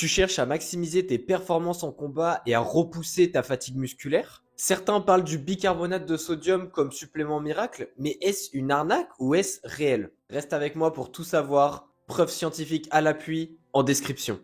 Tu cherches à maximiser tes performances en combat et à repousser ta fatigue musculaire? Certains parlent du bicarbonate de sodium comme supplément miracle, mais est-ce une arnaque ou est-ce réel? Reste avec moi pour tout savoir. Preuves scientifiques à l'appui en description.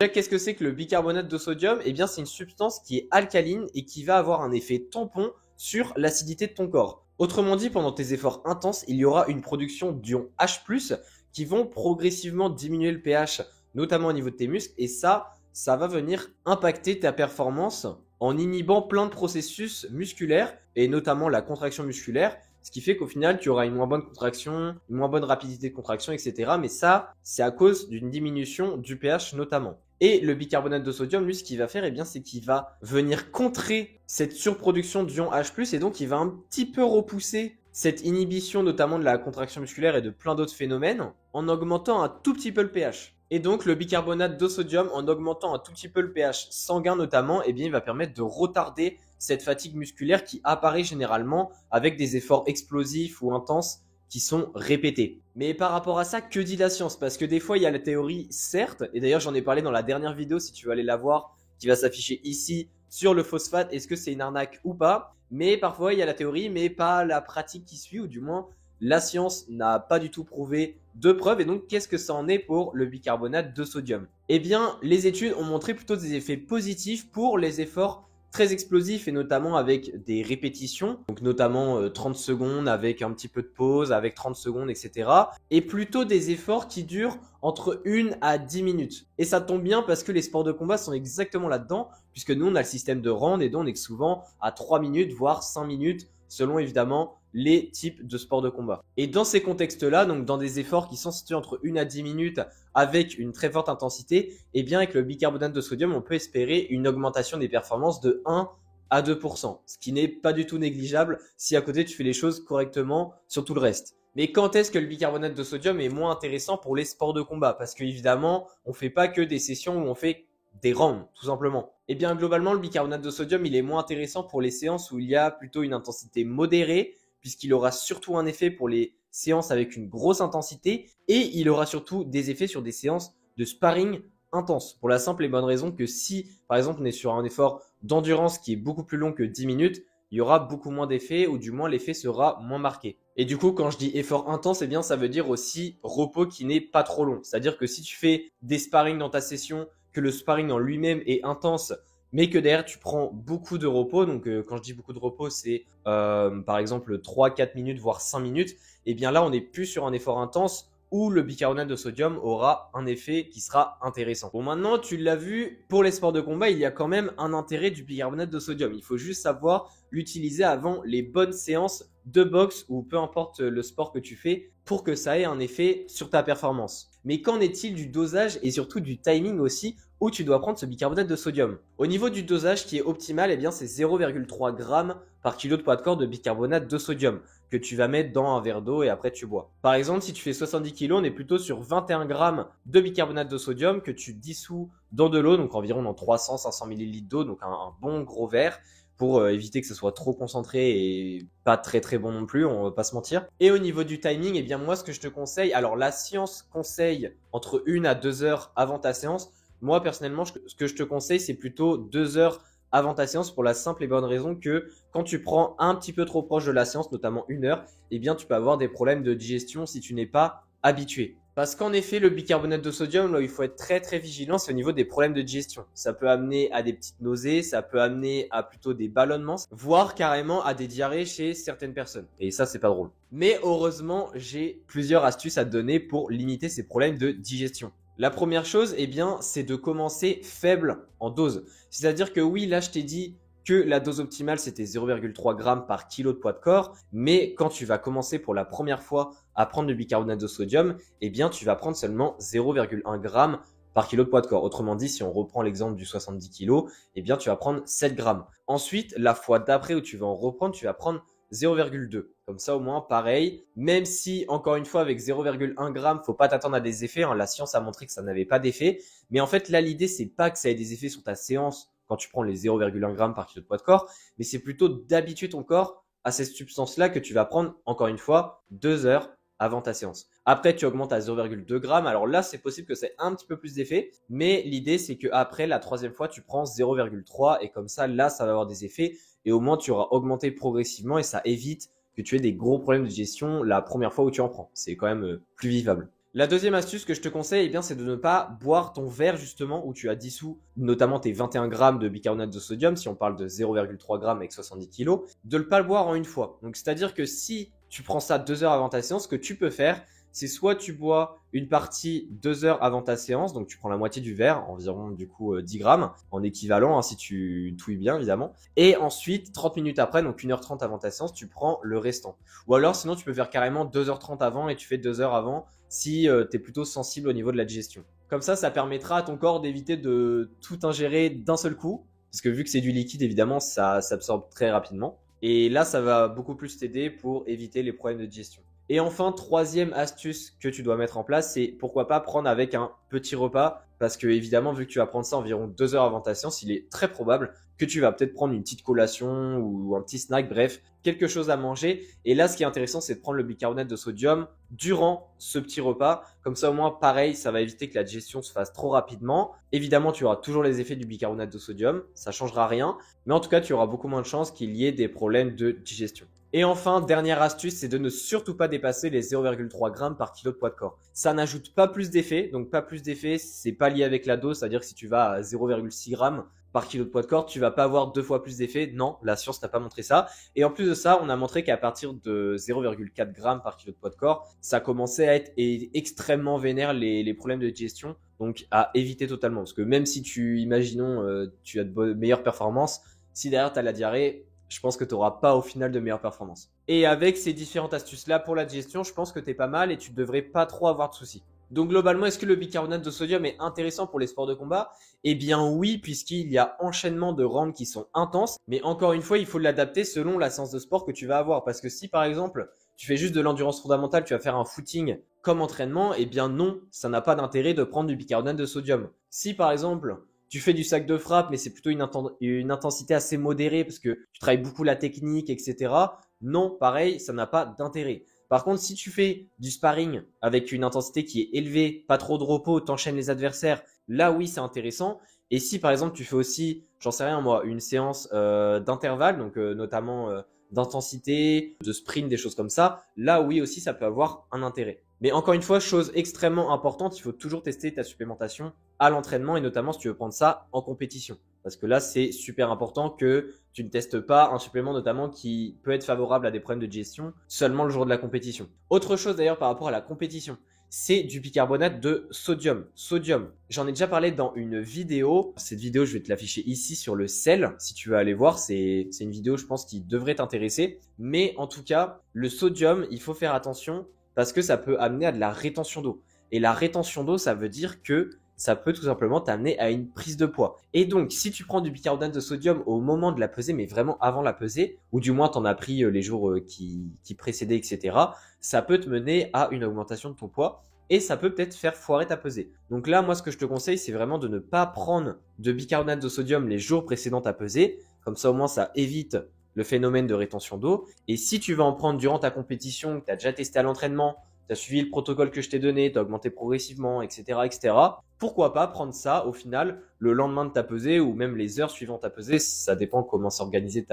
Déjà, qu'est-ce que c'est que le bicarbonate de sodium? Eh bien, c'est une substance qui est alcaline et qui va avoir un effet tampon sur l'acidité de ton corps. Autrement dit, pendant tes efforts intenses, il y aura une production d'ions H+, qui vont progressivement diminuer le pH, notamment au niveau de tes muscles, et ça va venir impacter ta performance en inhibant plein de processus musculaires, et notamment la contraction musculaire, ce qui fait qu'au final, tu auras une moins bonne contraction, une moins bonne rapidité de contraction, etc. Mais ça, c'est à cause d'une diminution du pH notamment. Et le bicarbonate de sodium, lui, ce qu'il va faire, eh bien, c'est qu'il va venir contrer cette surproduction d'ion H+, et donc il va un petit peu repousser cette inhibition notamment de la contraction musculaire et de plein d'autres phénomènes en augmentant un tout petit peu le pH. Et donc le bicarbonate de sodium, en augmentant un tout petit peu le pH sanguin notamment, eh bien, il va permettre de retarder cette fatigue musculaire qui apparaît généralement avec des efforts explosifs ou intenses qui sont répétés. Mais par rapport à ça, que dit la science? Parce que des fois, il y a la théorie, certes, et d'ailleurs j'en ai parlé dans la dernière vidéo, si tu veux aller la voir, qui va s'afficher ici, sur le phosphate, est-ce que c'est une arnaque ou pas? Mais parfois, il y a la théorie, mais pas la pratique qui suit, ou du moins, la science n'a pas du tout prouvé de preuves. Et donc, qu'est-ce que ça en est pour le bicarbonate de sodium? Eh bien, les études ont montré plutôt des effets positifs pour les efforts très explosifs et notamment avec des répétitions, donc notamment 30 secondes avec un petit peu de pause, avec 30 secondes, etc. Et plutôt des efforts qui durent entre 1 à 10 minutes. Et ça tombe bien parce que les sports de combat sont exactement là-dedans, puisque nous, on a le système de round et donc on est souvent à 3 minutes, voire 5 minutes, selon évidemment les types de sports de combat. Et dans ces contextes-là, donc dans des efforts qui sont situés entre 1 à 10 minutes avec une très forte intensité, eh bien avec le bicarbonate de sodium, on peut espérer une augmentation des performances de 1 à 2%, ce qui n'est pas du tout négligeable si à côté tu fais les choses correctement sur tout le reste. Mais quand est-ce que le bicarbonate de sodium est moins intéressant pour les sports de combat? Parce qu'évidemment, on ne fait pas que des sessions où on fait des rounds, tout simplement. Eh bien, globalement, le bicarbonate de sodium, il est moins intéressant pour les séances où il y a plutôt une intensité modérée, puisqu'il aura surtout un effet pour les séances avec une grosse intensité et il aura surtout des effets sur des séances de sparring intense. Pour la simple et bonne raison que si, par exemple, on est sur un effort d'endurance qui est beaucoup plus long que 10 minutes, il y aura beaucoup moins d'effets ou du moins l'effet sera moins marqué. Et du coup, quand je dis effort intense, eh bien, ça veut dire aussi repos qui n'est pas trop long. C'est-à-dire que si tu fais des sparring dans ta session, que le sparring en lui-même est intense, mais que derrière tu prends beaucoup de repos, donc quand je dis beaucoup de repos, c'est par exemple 3-4 minutes, voire 5 minutes, et bien là on n'est plus sur un effort intense où le bicarbonate de sodium aura un effet qui sera intéressant. Bon, maintenant tu l'as vu, pour les sports de combat, il y a quand même un intérêt du bicarbonate de sodium. Il faut juste savoir l'utiliser avant les bonnes séances de boxe ou peu importe le sport que tu fais pour que ça ait un effet sur ta performance. Mais qu'en est-il du dosage et surtout du timing aussi où tu dois prendre ce bicarbonate de sodium? Au niveau du dosage qui est optimal, eh bien c'est 0,3 g par kilo de poids de corps de bicarbonate de sodium que tu vas mettre dans un verre d'eau et après tu bois. Par exemple, si tu fais 70 kg, on est plutôt sur 21 g de bicarbonate de sodium que tu dissous dans de l'eau, donc environ dans 300-500 ml d'eau, donc un bon gros verre pour éviter que ce soit trop concentré et pas très très bon non plus, on va pas se mentir. Et au niveau du timing, eh bien moi ce que je te conseille, alors la science conseille entre 1 à 2 heures avant ta séance. Moi personnellement, ce que je te conseille, c'est plutôt 2 heures avant ta séance pour la simple et bonne raison que quand tu prends un petit peu trop proche de la séance, notamment 1 heure, eh bien tu peux avoir des problèmes de digestion si tu n'es pas habitué. Parce qu'en effet, le bicarbonate de sodium, là où il faut être très très vigilant, c'est au niveau des problèmes de digestion. Ça peut amener à des petites nausées, ça peut amener à plutôt des ballonnements, voire carrément à des diarrhées chez certaines personnes. Et ça, c'est pas drôle. Mais heureusement, j'ai plusieurs astuces à te donner pour limiter ces problèmes de digestion. La première chose, eh bien, c'est de commencer faible en dose. C'est-à-dire que oui, là, je t'ai dit que la dose optimale, c'était 0,3 g par kilo de poids de corps. Mais quand tu vas commencer pour la première fois à prendre du bicarbonate de sodium, eh bien, tu vas prendre seulement 0,1 g par kilo de poids de corps. Autrement dit, si on reprend l'exemple du 70 kg, eh bien, tu vas prendre 7 grammes. Ensuite, la fois d'après où tu vas en reprendre, tu vas prendre 0,2. Comme ça, au moins, pareil. Même si, encore une fois, avec 0,1 g, faut pas t'attendre à des effets. Hein. La science a montré que ça n'avait pas d'effet. Mais en fait, là, l'idée, c'est pas que ça ait des effets sur ta séance quand tu prends les 0,1 g par kilo de poids de corps, mais c'est plutôt d'habituer ton corps à cette substance-là que tu vas prendre, encore une fois, 2 heures avant ta séance. Après, tu augmentes à 0,2 grammes. Alors là, c'est possible que c'est un petit peu plus d'effet, mais l'idée, c'est que après la troisième fois, tu prends 0,3 et comme ça, là, ça va avoir des effets et au moins, tu auras augmenté progressivement et ça évite que tu aies des gros problèmes de digestion la première fois où tu en prends. C'est quand même plus vivable. La deuxième astuce que je te conseille, eh bien, c'est de ne pas boire ton verre justement où tu as dissous notamment tes 21 grammes de bicarbonate de sodium, si on parle de 0,3 grammes avec 70 kilos, de ne pas le boire en une fois. Donc c'est-à-dire que si tu prends ça 2 heures avant ta séance, ce que tu peux faire, c'est soit tu bois une partie 2 heures avant ta séance, donc tu prends la moitié du verre, environ du coup 10 grammes, en équivalent, hein, si tu touilles bien évidemment. Et ensuite, 30 minutes après, donc 1h30 avant ta séance, tu prends le restant. Ou alors sinon tu peux faire carrément 2h30 avant et tu fais 2 heures avant si tu es plutôt sensible au niveau de la digestion. Comme ça permettra à ton corps d'éviter de tout ingérer d'un seul coup, parce que vu que c'est du liquide, évidemment, ça s'absorbe très rapidement. Et là, ça va beaucoup plus t'aider pour éviter les problèmes de digestion. Et enfin, troisième astuce que tu dois mettre en place, c'est pourquoi pas prendre avec un petit repas. Parce que évidemment, vu que tu vas prendre ça environ 2 heures avant ta séance, il est très probable que tu vas peut-être prendre une petite collation ou un petit snack, bref, quelque chose à manger. Et là, ce qui est intéressant, c'est de prendre le bicarbonate de sodium durant ce petit repas. Comme ça, au moins, pareil, ça va éviter que la digestion se fasse trop rapidement. Évidemment, tu auras toujours les effets du bicarbonate de sodium. Ça changera rien. Mais en tout cas, tu auras beaucoup moins de chances qu'il y ait des problèmes de digestion. Et enfin, dernière astuce, c'est de ne surtout pas dépasser les 0,3 grammes par kilo de poids de corps. Ça n'ajoute pas plus d'effet, donc pas plus d'effet, c'est pas lié avec la dose, c'est-à-dire que si tu vas à 0,6 grammes par kilo de poids de corps, tu vas pas avoir 2 fois plus d'effet. Non, la science n'a pas montré ça. Et en plus de ça, on a montré qu'à partir de 0,4 grammes par kilo de poids de corps, ça commençait à être extrêmement vénère les problèmes de digestion. Donc à éviter totalement. Parce que même si imaginons, tu as de meilleures performances, si derrière tu as la diarrhée, je pense que tu n'auras pas au final de meilleures performances. Et avec ces différentes astuces-là pour la digestion, je pense que tu es pas mal et tu devrais pas trop avoir de soucis. Donc globalement, est-ce que le bicarbonate de sodium est intéressant pour les sports de combat? Eh bien oui, puisqu'il y a enchaînement de rounds qui sont intenses. Mais encore une fois, il faut l'adapter selon la séance de sport que tu vas avoir. Parce que si par exemple, tu fais juste de l'endurance fondamentale, tu vas faire un footing comme entraînement, eh bien non, ça n'a pas d'intérêt de prendre du bicarbonate de sodium. Si par exemple, tu fais du sac de frappe, mais c'est plutôt une intensité assez modérée parce que tu travailles beaucoup la technique, etc. Non, pareil, ça n'a pas d'intérêt. Par contre, si tu fais du sparring avec une intensité qui est élevée, pas trop de repos, t'enchaînes les adversaires, là oui, c'est intéressant. Et si par exemple tu fais aussi, j'en sais rien moi, une séance d'intervalle, donc notamment d'intensité, de sprint, des choses comme ça, là oui aussi ça peut avoir un intérêt. Mais encore une fois, chose extrêmement importante, il faut toujours tester ta supplémentation à l'entraînement et notamment si tu veux prendre ça en compétition. Parce que là, c'est super important que tu ne testes pas un supplément notamment qui peut être favorable à des problèmes de digestion seulement le jour de la compétition. Autre chose d'ailleurs par rapport à la compétition, c'est du bicarbonate de sodium. Sodium, j'en ai déjà parlé dans une vidéo. Cette vidéo, je vais te l'afficher ici sur le sel. Si tu veux aller voir, c'est une vidéo, je pense, qui devrait t'intéresser. Mais en tout cas, le sodium, il faut faire attention parce que ça peut amener à de la rétention d'eau. Et la rétention d'eau, ça veut dire que ça peut tout simplement t'amener à une prise de poids. Et donc, si tu prends du bicarbonate de sodium au moment de la pesée, mais vraiment avant la pesée, ou du moins t'en as pris les jours qui précédaient, etc., ça peut te mener à une augmentation de ton poids et ça peut peut-être faire foirer ta pesée. Donc là, moi, ce que je te conseille, c'est vraiment de ne pas prendre de bicarbonate de sodium les jours précédant ta pesée. Comme ça, au moins, ça évite le phénomène de rétention d'eau. Et si tu vas en prendre durant ta compétition, que tu as déjà testé à l'entraînement, tu as suivi le protocole que je t'ai donné, tu as augmenté progressivement, etc., etc., pourquoi pas prendre ça au final le lendemain de ta pesée ou même les heures suivant ta pesée, ça dépend comment s'organiser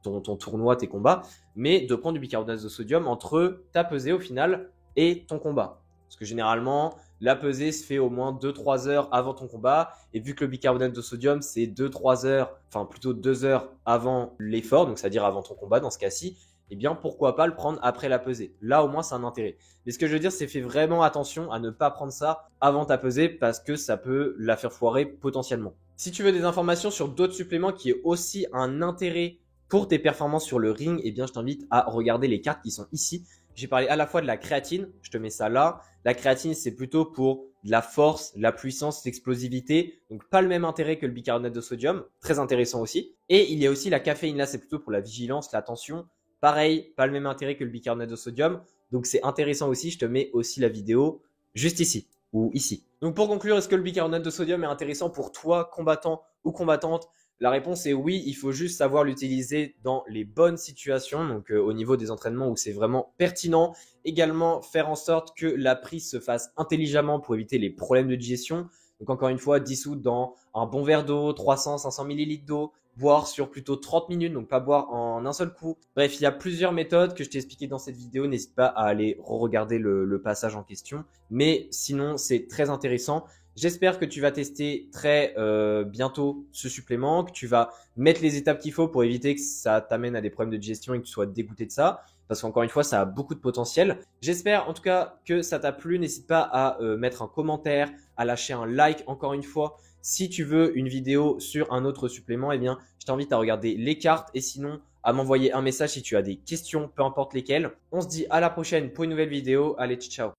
ton tournoi, tes combats, mais de prendre du bicarbonate de sodium entre ta pesée au final et ton combat. Parce que généralement, la pesée se fait au moins 2-3 heures avant ton combat. Et vu que le bicarbonate de sodium, c'est 2-3 heures, enfin plutôt 2 heures avant l'effort, donc c'est-à-dire avant ton combat dans ce cas-ci, eh bien pourquoi pas le prendre après la pesée. Là au moins c'est un intérêt. Mais ce que je veux dire, c'est fais vraiment attention à ne pas prendre ça avant ta pesée parce que ça peut la faire foirer potentiellement. Si tu veux des informations sur d'autres suppléments qui ont aussi un intérêt pour tes performances sur le ring, eh bien je t'invite à regarder les cartes qui sont ici. J'ai parlé à la fois de la créatine, je te mets ça là. La créatine, c'est plutôt pour de la force, la puissance, l'explosivité. Donc, pas le même intérêt que le bicarbonate de sodium. Très intéressant aussi. Et il y a aussi la caféine. Là, c'est plutôt pour la vigilance, l'attention. Pareil, pas le même intérêt que le bicarbonate de sodium. Donc, c'est intéressant aussi. Je te mets aussi la vidéo juste ici ou ici. Donc, pour conclure, est-ce que le bicarbonate de sodium est intéressant pour toi, combattant ou combattante? La réponse est oui, il faut juste savoir l'utiliser dans les bonnes situations, donc au niveau des entraînements où c'est vraiment pertinent. Également, faire en sorte que la prise se fasse intelligemment pour éviter les problèmes de digestion. Donc encore une fois, dissoudre dans un bon verre d'eau, 300-500 millilitres d'eau, boire sur plutôt 30 minutes, donc pas boire en un seul coup. Bref, il y a plusieurs méthodes que je t'ai expliquées dans cette vidéo. N'hésite pas à aller re-regarder le passage en question. Mais sinon, c'est très intéressant. J'espère que tu vas tester très bientôt ce supplément, que tu vas mettre les étapes qu'il faut pour éviter que ça t'amène à des problèmes de digestion et que tu sois dégoûté de ça. Parce qu'encore une fois, ça a beaucoup de potentiel. J'espère en tout cas que ça t'a plu. N'hésite pas à mettre un commentaire, à lâcher un like encore une fois. Si tu veux une vidéo sur un autre supplément, eh bien, je t'invite à regarder les cartes et sinon à m'envoyer un message si tu as des questions, peu importe lesquelles. On se dit à la prochaine pour une nouvelle vidéo. Allez, ciao.